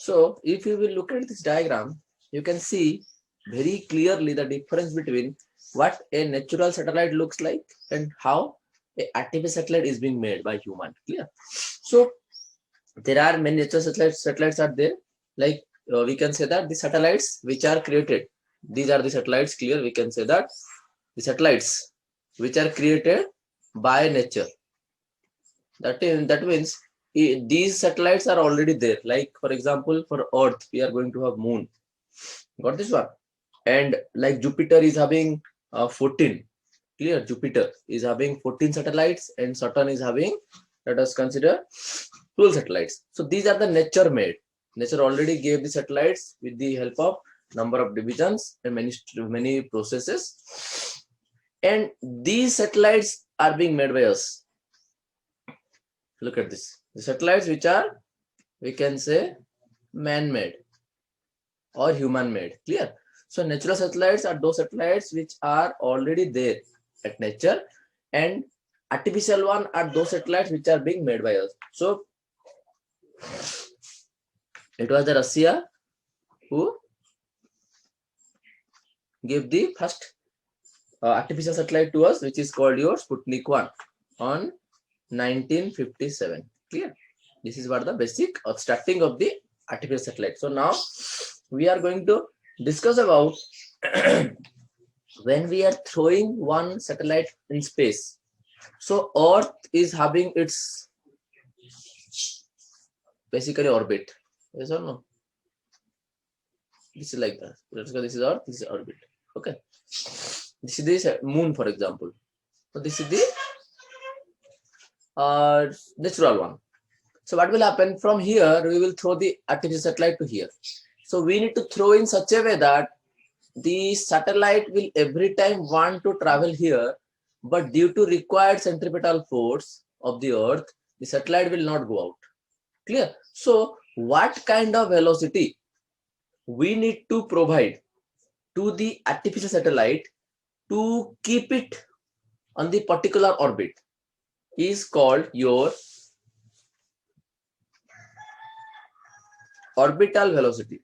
So if you will look at this diagram, you can see very clearly the difference between what a natural satellite looks like and how a artificial satellite is being made by human. Clear? So there are many natural satellites are there. Like we can say that the satellites which are created, these are the satellites. Clear? We can say that the satellites which are created by nature. That means these satellites are already there. Like for example, for Earth, we are going to have moon. Got this one? And like Jupiter is having 14. Clear? Jupiter is having 14 satellites, and Saturn is having, let us consider, 12 satellites. So these are the nature made. Nature already gave the satellites with the help of number of divisions and many processes. And these satellites are being made by us. Look at this. The satellites which are, we can say, man-made or human-made. Clear? So natural satellites are those satellites which are already there at nature, and artificial one are those satellites which are being made by us. So it was the Russia who gave the first artificial satellite to us, which is called your Sputnik 1 on 1957. Clear? This is what the basic of starting of the artificial satellite. So now we are going to discuss about when we are throwing one satellite in space. So Earth is having its basically orbit. Yes or no? This is like that. Let's go. This is Earth. This is orbit. Okay. This is the moon, for example. So this is the natural one. So what will happen from here? We will throw the artificial satellite to here. So we need to throw in such a way that the satellite will every time want to travel here, but due to required centripetal force of the Earth, the satellite will not go out. Clear? So what kind of velocity we need to provide to the artificial satellite to keep it on the particular orbit is called your orbital velocity.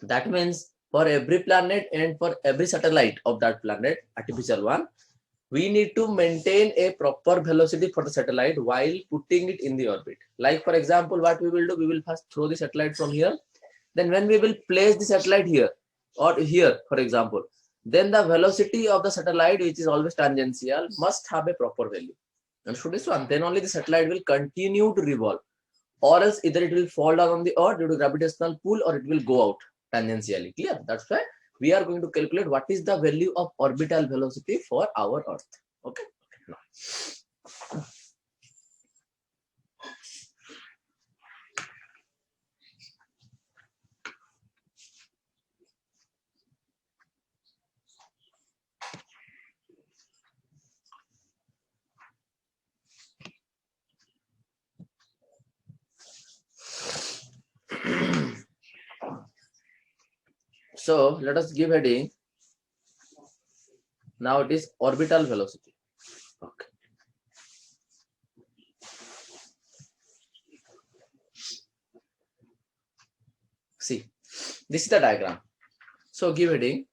That means for every planet and for every satellite of that planet, artificial one, we need to maintain a proper velocity for the satellite while putting it in the orbit. Like for example, what we will do, we will first throw the satellite from here. Then when we will place the satellite here or here, for example, then the velocity of the satellite, which is always tangential, must have a proper value. And so this one, then only the satellite will continue to revolve, or else either it will fall down on the earth due to gravitational pull, or it will go out tangentially. Clear? That's why we are going to calculate what is the value of orbital velocity for our Earth. Okay. Now, so let us give heading. Now it is orbital velocity. Okay. See, this is the diagram. So give heading.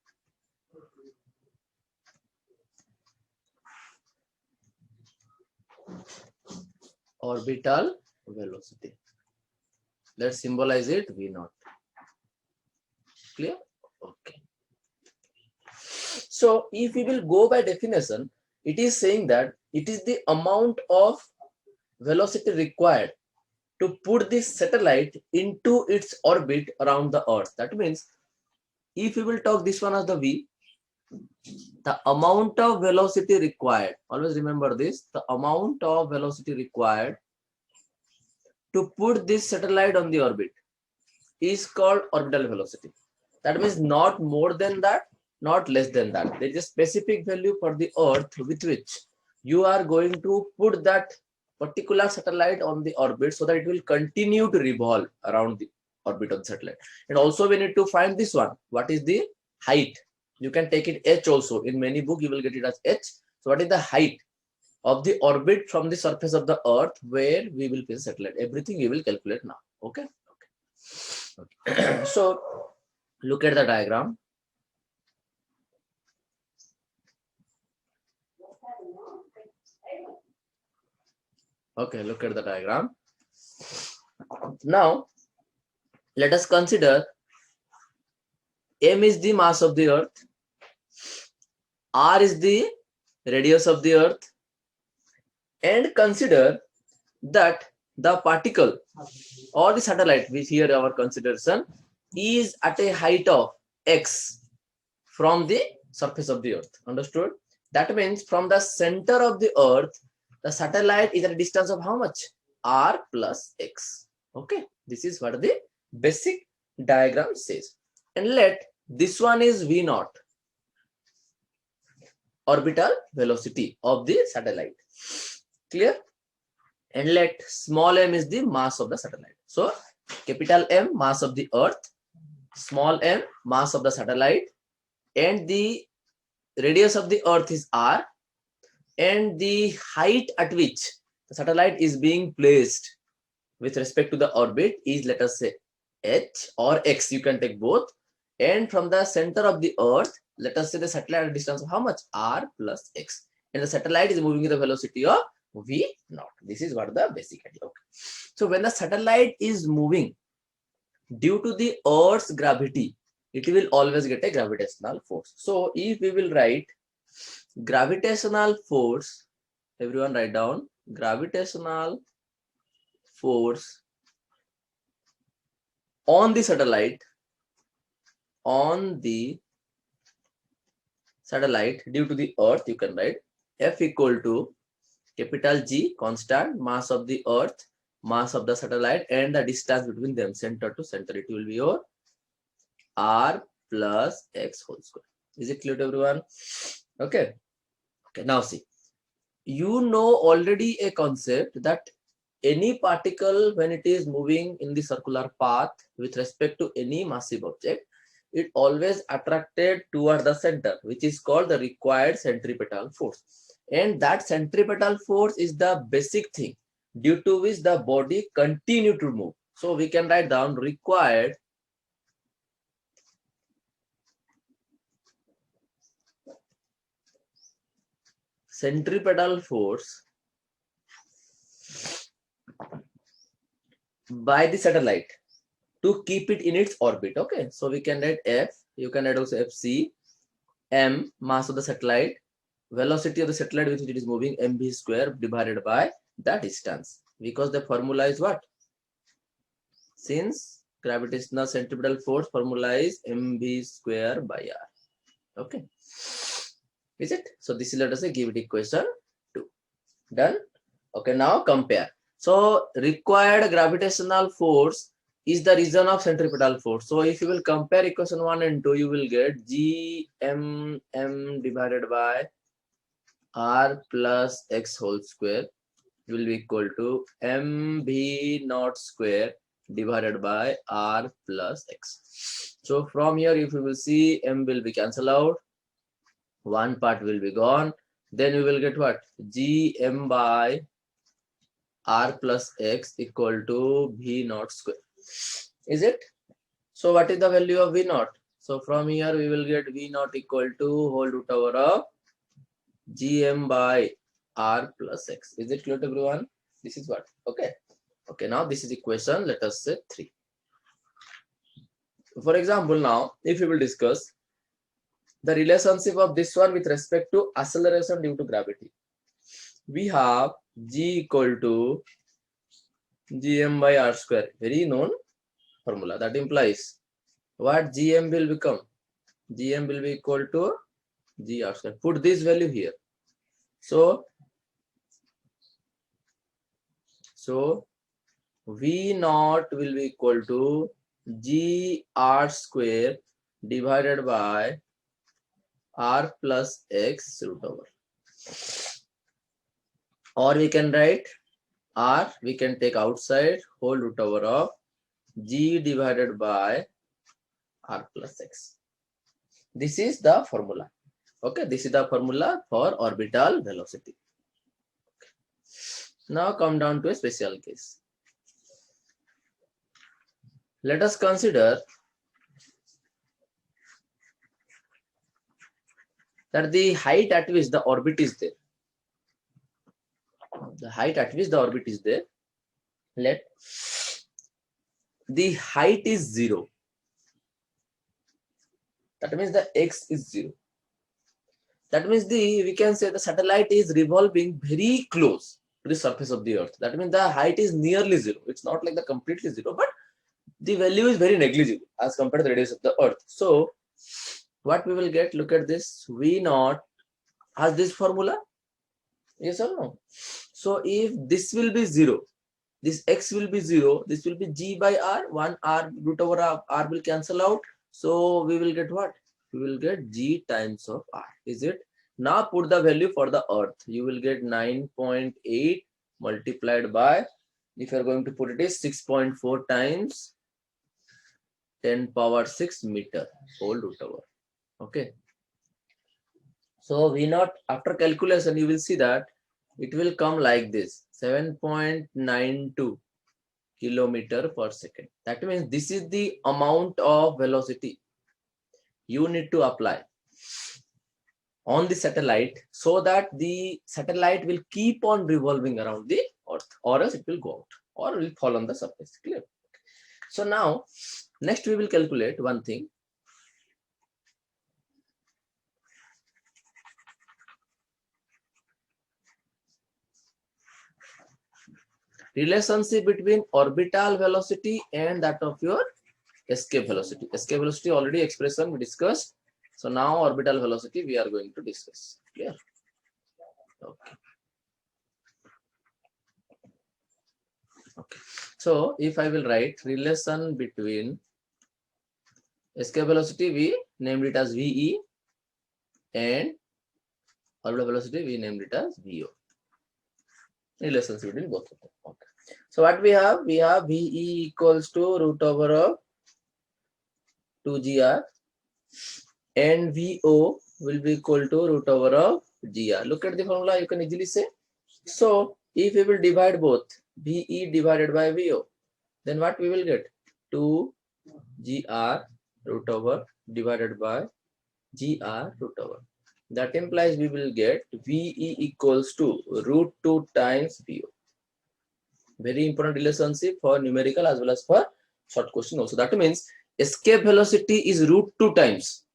Orbital velocity. Let's symbolize it V0. Clear? Okay. So if we will go by definition, it is saying that it is the amount of velocity required to put this satellite into its orbit around the Earth. That means if we will talk this one as the V, the amount of velocity required, always remember this, the amount of velocity required to put this satellite on the orbit is called orbital velocity. That means not more than that, not less than that. There is a specific value for the Earth with which you are going to put that particular satellite on the orbit so that it will continue to revolve around the orbit of the satellite. And also we need to find this one. What is the height? You can take it H also. In many books you will get it as H. So what is the height of the orbit from the surface of the Earth where we will place satellite? Everything we will calculate now. Okay. Okay. So look at the diagram. Okay, look at the diagram. Now let us consider m is the mass of the earth, r is the radius of the earth, and consider that the particle or the satellite, which here our consideration, is at a height of x from the surface of the earth. Understood? That means from the center of the earth, the satellite is at a distance of how much? R plus x. Okay, this is what the basic diagram says. And let this one is v naught, orbital velocity of the satellite. Clear? And let small m is the mass of the satellite. So capital M, mass of the earth, small m, mass of the satellite, and the radius of the earth is r, and the height at which the satellite is being placed with respect to the orbit is, let us say, h or x, you can take both. And from the center of the earth, let us say the satellite distance of how much? R plus x. And the satellite is moving with the velocity of v naught. This is what the basic idea. Okay. So when the satellite is moving, due to the earth's gravity, it will always get a gravitational force. So if we will write gravitational force, everyone write down gravitational force on the satellite due to the earth, you can write F equal to capital G, constant, mass of the earth, mass of the satellite, and the distance between them, center to center. It will be your R plus X whole square. Is it clear to everyone? Okay. Okay. Now see, you know already a concept that any particle, when it is moving in the circular path with respect to any massive object, it always attracted toward the center, which is called the required centripetal force. And that centripetal force is the basic thing due to which the body continue to move. So we can write down required centripetal force by the satellite to keep it in its orbit. Okay, so we can write F, you can write also FC, M, mass of the satellite, velocity of the satellite with which it is moving, mv square divided by the distance. Because the formula is what? Since gravitational centripetal force formula is mv square by r. Okay, is it? So this is, let us say, give it equation 2. Done. Okay, now compare. So required gravitational force is the region of centripetal force. So if you will compare equation 1 and 2, you will get gmm divided by r plus x whole square will be equal to mv naught square divided by r plus x. So from here, if you will see, m will be cancelled out, one part will be gone, then we will get what? Gm by r plus x equal to v naught square. Is it? So what is the value of v naught? So from here we will get v naught equal to whole root over of gm by r plus x. Is it clear to everyone? This is what? Okay. Okay, now this is equation, let us say 3. For example, now if we will discuss the relationship of this one with respect to acceleration due to gravity, we have g equal to gm by r square, very known formula. That implies what? Gm will become, gm will be equal to g r square. Put this value here. So v naught will be equal to g r square divided by r plus x root over. Or we can write r, we can take outside, whole root over of g divided by r plus x. This is the formula. Okay, this is the formula for orbital velocity. Now come down to a special case. Let us consider that the height at which the orbit is there. The height at which the orbit is there. Let the height is 0. That means the x is 0. That means we can say the satellite is revolving very close to the surface of the earth. That means the height is nearly 0. It's not like the completely 0, but the value is very negligible as compared to the radius of the earth. So what we will get, look at this, V naught has this formula, yes or no? So if this will be 0, this x will be 0, this will be g by r, 1 r root over r will cancel out. So we will get what? We will get g times of r, is it? Now put the value for the earth. You will get 9.8 multiplied by, if you are going to put it is 6.4 times 10 power 6 meter whole root over. Okay. So V naught, after calculation, you will see that it will come like this, 7.92 kilometer per second. That means this is the amount of velocity you need to apply on the satellite so that the satellite will keep on revolving around the earth, or else it will go out or will fall on the surface. Clear? So now next we will calculate one thing. Relationship between orbital velocity and that of your escape velocity. Escape velocity already expression we discussed. So now orbital velocity we are going to discuss. Clear? Okay. Okay. So if I will write relation between escape velocity, we named it as VE, and orbital velocity we named it as VO. Relationship between both of them. Okay. So what we have? We have VE equals to root over of 2GR, and VO will be equal to root over of GR. Look at the formula, you can easily say. So if we will divide both, VE divided by VO, then what we will get? 2GR root over divided by GR root over. That implies we will get VE equals to root 2 times VO. Very important relationship for numerical as well as for short question also. That means escape velocity is root 2 times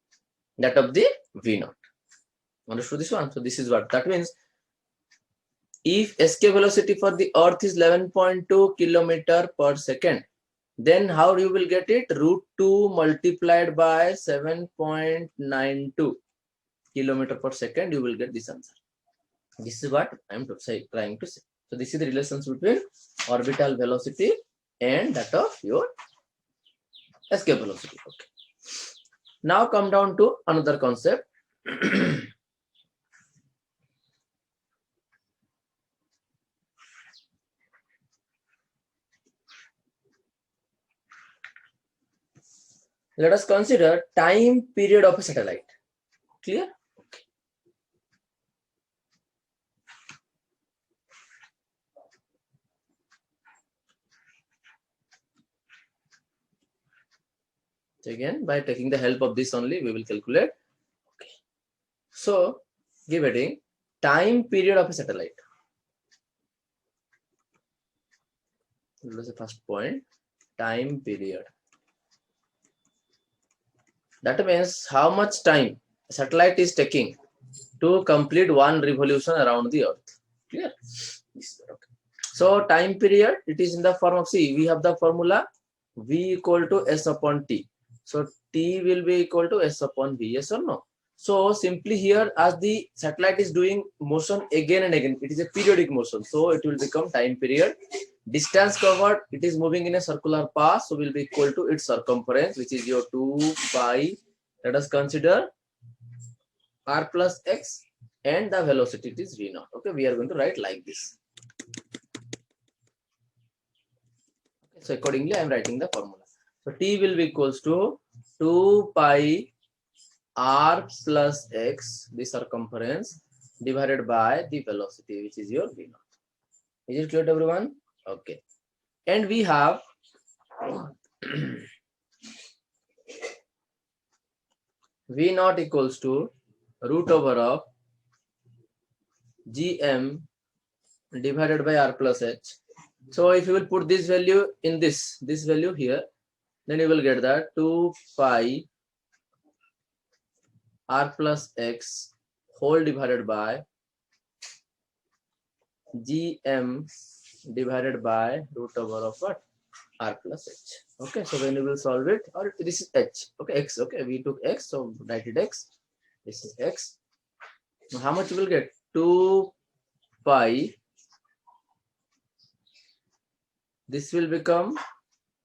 that of the V naught. Understood this one? So this is what that means. If escape velocity for the earth is 11.2 kilometer per second, then how you will get it? Root 2 multiplied by 7.92 kilometer per second, you will get this answer. This is what I am trying to say. So this is the relationship between orbital velocity and that of your escape velocity. Okay. Now come down to another concept. Let us consider time period of a satellite. Clear? Okay. So again, by taking the help of this only, we will calculate. Okay. So give heading time period of a satellite. That was the first point. Time period. That means how much time a satellite is taking to complete one revolution around the earth. Clear? Okay. So time period, it is in the form of, see, we have the formula V equal to S upon T. So T will be equal to S upon V, yes or no? So simply here, as the satellite is doing motion again and again, it is a periodic motion. So it will become time period. Distance covered, it is moving in a circular path, so will be equal to its circumference, which is your 2 pi. Let us consider r plus x, and the velocity it is v naught. Okay, we are going to write like this. Okay, so accordingly, I am writing the formula. So T will be equals to 2 pi r plus x, the circumference, divided by the velocity, which is your v naught. Is it clear to everyone? Okay. And we have V naught equals to root over of Gm divided by R plus H. So if you will put this value in this value here, then you will get that 2 pi R plus X whole divided by Gm divided by root over of what? R plus H. Okay, so when you will solve it, or this is H. Okay, X. Okay, we took X, so write it X. This is X. Now how much you will get? 2 pi. This will become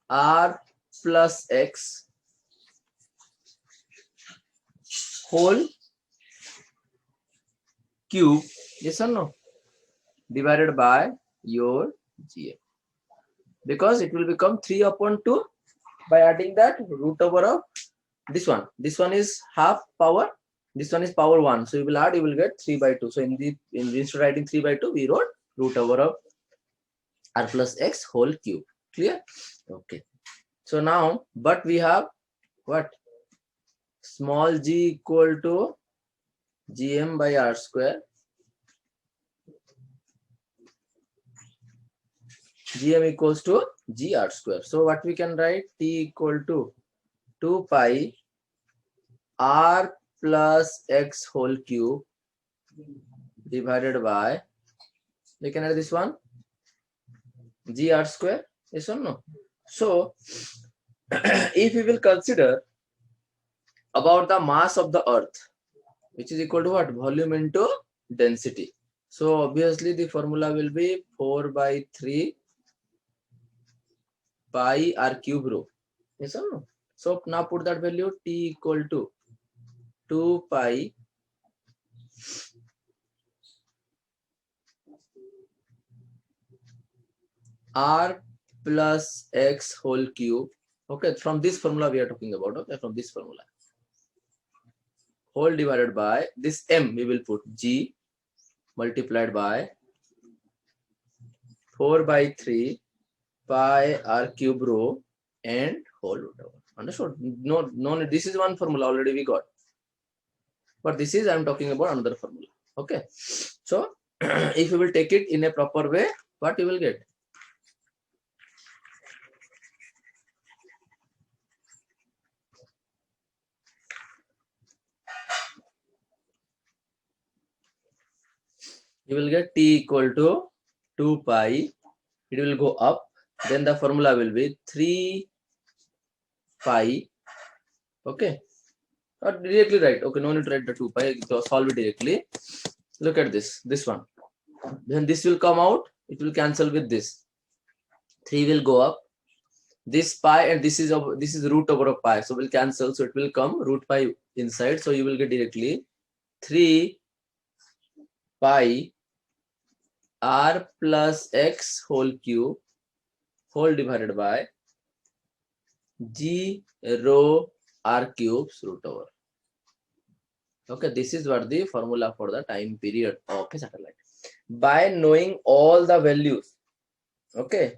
R plus X whole cube. Yes or no? Divided by your Gm. Because it will become 3 upon 2 by adding that root over of this one. This one is half power. This one is power 1. So you will add, you will get 3 by 2. So instead of writing 3 by 2, we wrote root over of R plus X whole cube. Clear? Okay. So now, but we have what? Small g equal to Gm by R square. Gm equals to Gr square. So what we can write? T equal to 2 pi R plus X whole cube divided by, we can add this one, Gr square. Yes or no? So if we will consider about the mass of the earth, which is equal to what? Volume into density. So obviously the formula will be 4 by 3 pi R cube rho. Yes or no? So now put that value, T equal to 2 pi R plus X whole cube. Okay, from this formula we are talking about. Okay, from this formula. Whole divided by this M, we will put G multiplied by 4 by 3 pi R cube rho and whole root over. Understood? No, this is one formula already we got. But this is, I am talking about another formula. Okay. So if you will take it in a proper way, what you will get? You will get T equal to 2 pi. It will go up. Then the formula will be 3 pi. Okay. Not directly right. Okay, no need to write the 2 pi. Solve it directly. Look at this one. Then this will come out. It will cancel with this. 3 will go up. This pi and this is root over of pi. So will cancel. So it will come root pi inside. So you will get directly 3 pi R plus X whole cube whole divided by G rho R cubes root over. Okay, this is what the formula for the time period of a satellite. By knowing all the values, okay,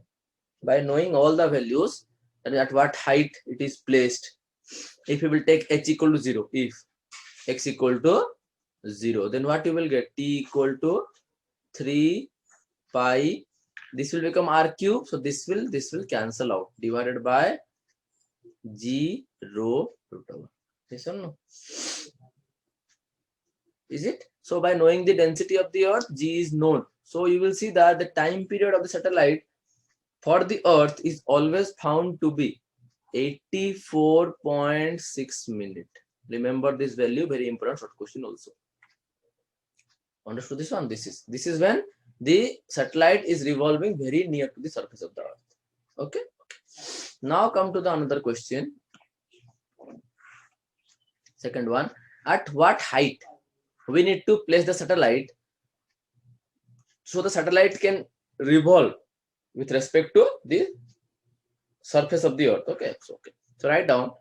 by knowing all the values and at what height it is placed, if you will take h equal to 0, if x equal to 0, then what you will get? T equal to 3 pi, this will become R cube, so this will cancel out, divided by G rho root over. Yes or no? Is it? So by knowing the density of the earth, G is known. So you will see that the time period of the satellite for the earth is always found to be 84.6 minutes. Remember this value, very important short question also. Understood this one? This is when the satellite is revolving very near to the surface of the earth. Okay. Now come to the another question. Second one. At what height we need to place the satellite so the satellite can revolve with respect to the surface of the earth? Okay. So write down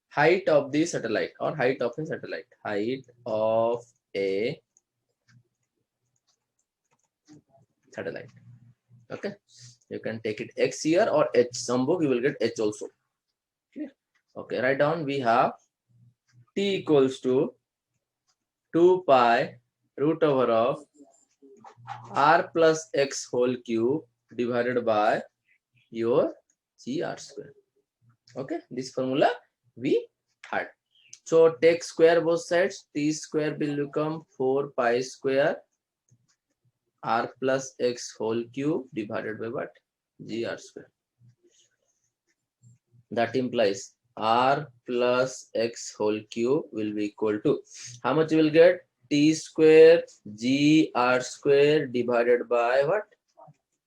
height of the satellite or height of a satellite. Height of a satellite. Okay. You can take it x here or h. Some book you will get h also. Clear? Okay. Write down. We have t equals to 2 pi root over of r plus x whole cube divided by your g r square. Okay, this formula we had. So take square both sides. T square will become 4 pi square r plus x whole cube divided by what? G r square. That implies r plus x whole cube will be equal to, how much you will get? T square g r square divided by what?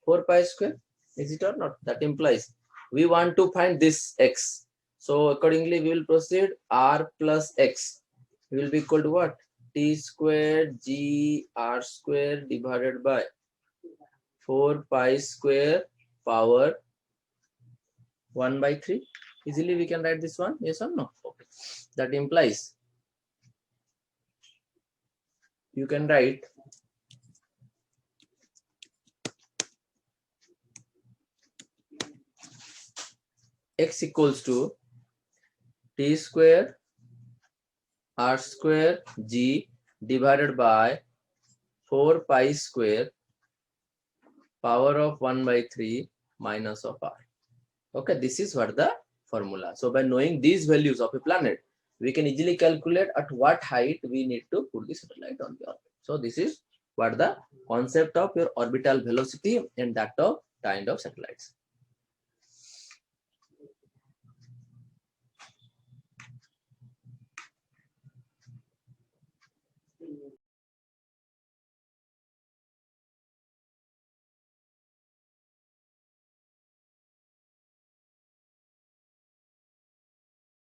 4 pi square. Is it or not? That implies we want to find this x. So accordingly we will proceed. R plus x will be equal to what? T square g r square divided by 4 pi square power 1 by 3. Easily we can write this one. Yes or no? Okay. That implies you can write x equals to t square r square g divided by 4 pi square power of 1 by 3 minus of r. Okay, this is what the formula. So by knowing these values of a planet, we can easily calculate at what height we need to put the satellite on the orbit. So this is what the concept of your orbital velocity and that of kind of satellites.